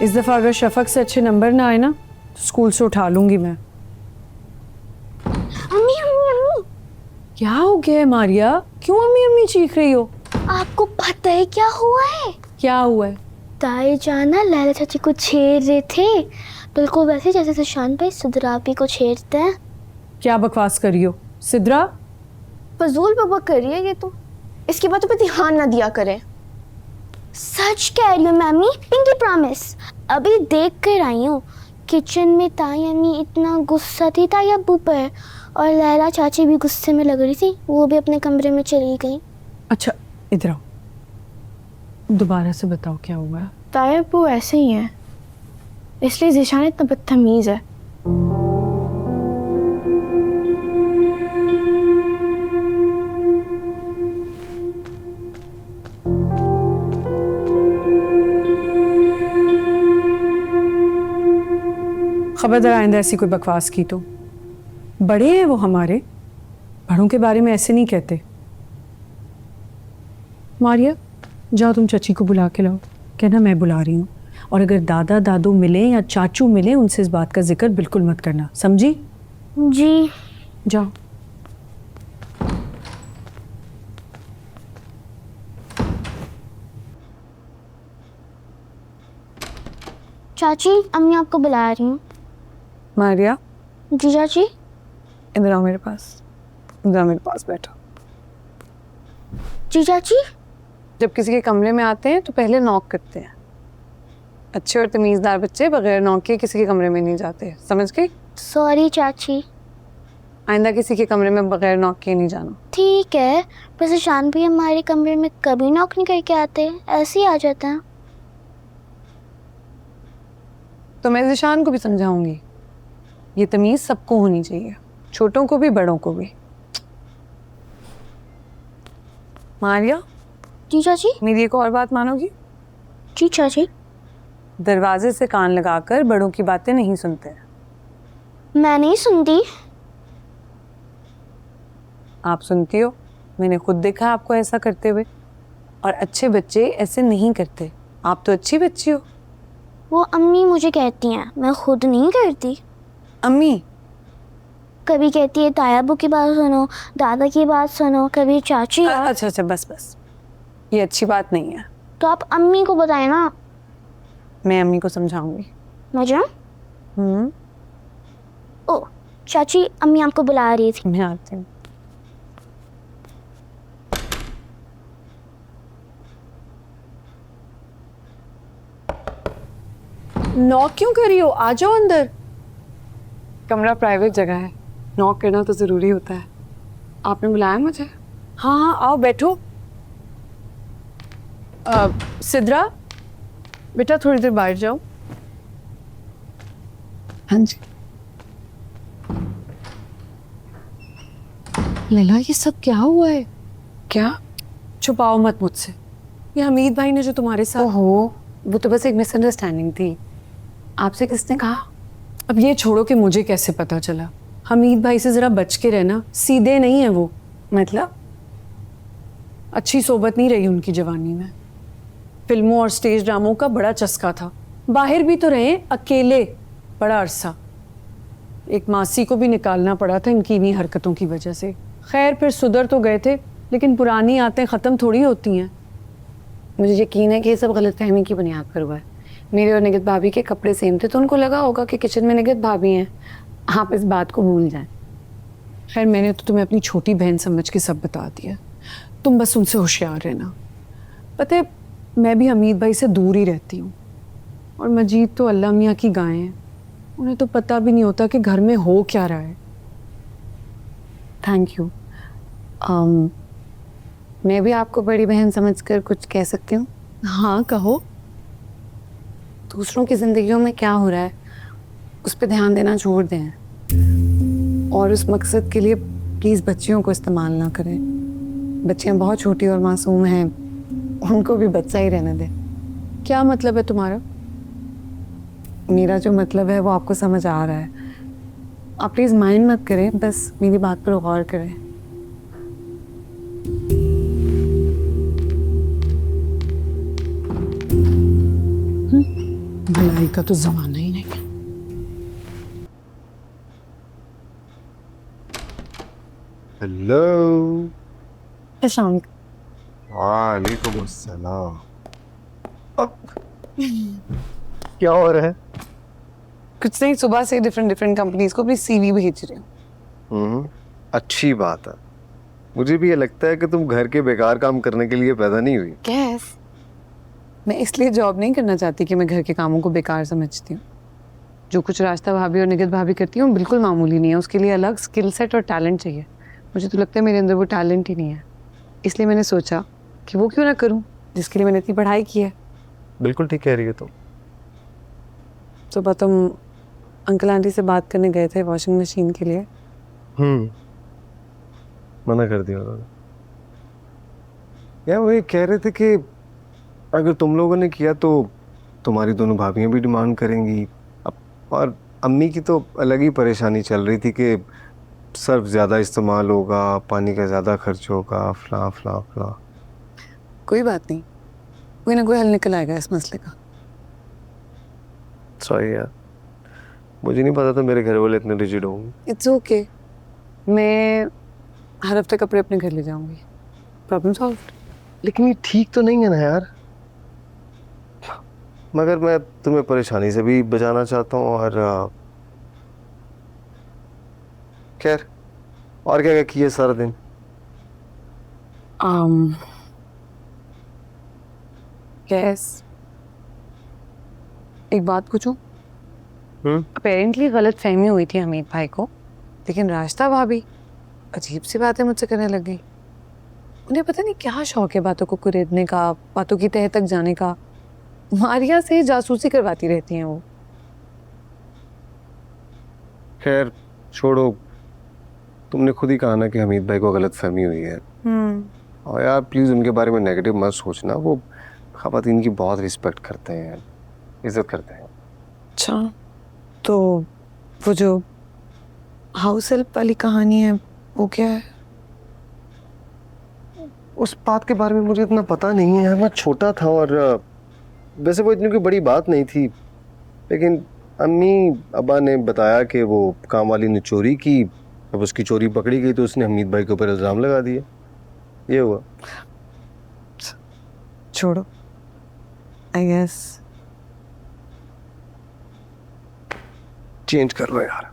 इस दफा अगर शफक से अच्छे नंबर ना आए ना तो स्कूल से उठा लूंगी मैं। अम्मी अम्मी अम्मी, क्या हो गया है मारिया? क्यों अम्मी अम्मी चीख रही हो? आपको पता है क्या हुआ है? क्या हुआ है? ताई जाना लैला चाची को छेड़ रहे थे, बिल्कुल वैसे जैसे सुशांत भाई सिद्रा आपी को छेड़ते हैं। क्या बकवास कर रही हो सिद्रा? फजूल बाबा कर रही है ये तो, इसकी बातों पे ध्यान ना दिया करें। सच कह रही हूँ मम्मी, पिंकी प्रॉमिस। अभी देख कर आई हूँ किचन में ताई अम्मी इतना गुस्सा थी ताई अब्बू पर, और लैला चाची भी गुस्से में लग रही थी, वो भी अपने कमरे में चली गई। अच्छा इधर आओ, दोबारा से बताओ क्या हुआ है? ताया वो ऐसे ही है, इसलिए ज़िशान इतना बदतमीज़ है। खबरदार आइंदा ऐसी कोई बकवास की तो। बड़े हैं वो हमारे, बड़ों के बारे में ऐसे नहीं कहते। मारिया जाओ तुम चाची को बुला के लाओ, कहना मैं बुला रही हूँ। और अगर दादा दादू मिले या चाचू मिले उनसे इस बात का जिक्र बिल्कुल मत करना, समझी? जी। जाओ। चाची अम्मी आपको बुला रही हूँ। मारिया जी चाची। इधर आओ मेरे पास, इधर आओ मेरे पास बैठो। जी चाची। जब किसी के कमरे में आते हैं तो पहले नॉक करते हैं। अच्छे और तमीज़दार बच्चे बगैर नॉक के किसी के कमरे में नहीं जाते, समझ गई? सॉरी चाची। आइंदा किसी के कमरे में बगैर नॉक के नहीं जाना। ठीक है, वैसे शान भी हमारे कमरे में कभी नॉक नहीं करके आते, ऐसे ही आ जाते हैं। तो मैं ज़िशान को भी समझाऊंगी, ये तमीज़ सबको होनी चाहिए, छोटों को भी बड़ों को भी। मारिया। जी चाची। मेरी एक और बात मानोगी? जी चाची। दरवाजे से कान लगाकर बड़ों की बातें नहीं सुनते। मैं नहीं सुनती। आप सुनती हो, मैंने खुद देखा आपको ऐसा करते हुए। और अच्छे बच्चे ऐसे नहीं करते, आप तो अच्छी बच्ची हो। वो अम्मी मुझे कहती हैं, मैं खुद नहीं करती। अम्मी? कभी कहती है तायाबू की बात सुनो, दादा की बात सुनो, कभी चाची। अच्छा अच्छा बस बस, ये अच्छी बात नहीं है। तो आप अम्मी को बताए ना। मैं अम्मी को समझाऊंगी। मुझे। ओ चाची, अम्मी आपको बुला रही थी। मैं आती हूँ। नॉक क्यों कर रही हो? आ जाओ अंदर। कमरा प्राइवेट जगह है, नॉक करना तो जरूरी होता है। आपने बुलाया मुझे? हाँ हाँ आओ बैठो। सिद्रा बेटा थोड़ी देर बाहर जाओ। हाँ जी। लैला ये सब क्या हुआ है? क्या? छुपाओ मत मुझसे। ये हमीद भाई ने जो तुम्हारे साथ। ओहो, वो तो बस एक मिसअंडरस्टैंडिंग थी। आपसे किसने कहा? अब ये छोड़ो कि मुझे कैसे पता चला। हमीद भाई से जरा बच के रहना, सीधे नहीं है वो। मतलब अच्छी सोबत नहीं रही उनकी जवानी में। फिल्मों और स्टेज ड्रामों का बड़ा चस्का था, बाहर भी तो रहे अकेले बड़ा अरसा। एक मासी को भी निकालना पड़ा था इनकी इन्हीं हरकतों की वजह से। खैर फिर सुधर तो गए थे, लेकिन पुरानी आदतें ख़त्म थोड़ी होती हैं। मुझे यकीन है कि ये सब गलतफहमी की बुनियाद पर हुआ है। मेरे और निगत भाभी के कपड़े सेम थे तो उनको लगा होगा कि किचन में निगत भाभी हैं। आप इस बात को भूल जाएं। खैर मैंने तो तुम्हें अपनी छोटी बहन समझ के सब बता दिया, तुम बस उनसे होशियार रहना। पता है मैं भी हमीद भाई से दूर ही रहती हूँ, और मजीद तो अल्लाह मियाँ की गाय हैं, उन्हें तो पता भी नहीं होता कि घर में हो क्या रहा है। Thank you. मैं भी आपको बड़ी बहन समझकर कुछ कह सकती हूँ? हाँ कहो। दूसरों की ज़िंदगियों में क्या हो रहा है उस पर ध्यान देना छोड़ दें, और उस मकसद के लिए प्लीज़ बच्चियों को इस्तेमाल ना करें। बच्चियाँ बहुत छोटी और मासूम हैं, उनको भी बच्चा ही रहने दें। क्या मतलब है तुम्हारा? मेरा जो मतलब है वो आपको समझ आ रहा है। आप प्लीज़ माइंड मत करें, बस मेरी बात पर गौर करें। पढ़ाई का तो जमाना ही नहीं है। हेलो। शाम वालेकुम अस्सलाम। क्या हो रहा है? कुछ नहीं, सुबह से डिफरेंट डिफरेंट कंपनीज को अपनी सीवी भेज रही हूँ। अच्छी बात है। मुझे भी ये लगता है कि तुम घर के बेकार काम करने के लिए पैदा नहीं हुई। कैस मैं इसलिए जॉब नहीं करना चाहती कि मैं घर के कामों को बेकार समझती हूँ। जो कुछ रास्ता भाभी और निगत भाभी करती हूँ बिल्कुल मामूली नहीं है, उसके लिए अलग स्किल सेट और टैलेंट चाहिए। मुझे तो लगता है मेरे अंदर वो टैलेंट ही नहीं है, इसलिए मैंने सोचा कि वो क्यों ना करूँ जिसके लिए मैंने इतनी पढ़ाई की है। बिल्कुल ठीक कह रही है तुम। सुबह तुम अंकल आंटी से बात करने गए थे वॉशिंग मशीन के लिए। मना कर दिया उन्होंने। यार वो ये कह रहे थे कि अगर तुम लोगों ने किया तो तुम्हारी दोनों भाभियां भी डिमांड करेंगी। और अम्मी की तो अलग ही परेशानी चल रही थी कि सर्फ ज़्यादा इस्तेमाल होगा, पानी का ज़्यादा खर्च होगा, फला फला फला। कोई बात नहीं, कोई ना कोई हल निकल आएगा इस मसले का। सॉरी यार, मुझे नहीं पता था मेरे घर वाले इतने रिजिड होंगे। इट्स ओके, मैं हर हफ्ते कपड़े अपने घर ले जाऊंगी। Problem solve. लेकिन ये ठीक तो नहीं है ना यार। मगर मैं तुम्हें परेशानी से भी बचाना चाहता हूँ और खैर, और क्या क्या किए सारा दिन? कैस एक बात पूछूं? अपेरेंटली गलत फहमी हुई थी हमीद भाई को, लेकिन रास्ता भाभी अजीब सी बातें मुझसे करने लग गई। उन्हें पता नहीं क्या शौक है बातों को कुरेदने का, बातों की तह तक जाने का। मारिया से जासूसी करवाती रहती हैं वो। खैर छोड़ो, तुमने खुद ही कहा ना कि हमीद भाई को गलत फहमी हुई है। और यार प्लीज़ उनके बारे में नेगेटिव मत सोचना। वो ख़वातीन की बहुत रिस्पेक्ट करते हैं, इज्जत करते हैं। अच्छा, तो वो जो हाउस हेल्प वाली कहानी है वो क्या है? उस बात के बारे में मुझे इतना पता नहीं है यार, मैं छोटा था और वैसे वो इतनी कोई बड़ी बात नहीं थी। लेकिन अम्मी अब्बा ने बताया कि वो काम वाली ने चोरी की। अब उसकी चोरी पकड़ी गई तो उसने हमीद भाई के ऊपर इल्ज़ाम लगा दिया। ये हुआ। छोड़ो, आई गेस चेंज कर लो यार।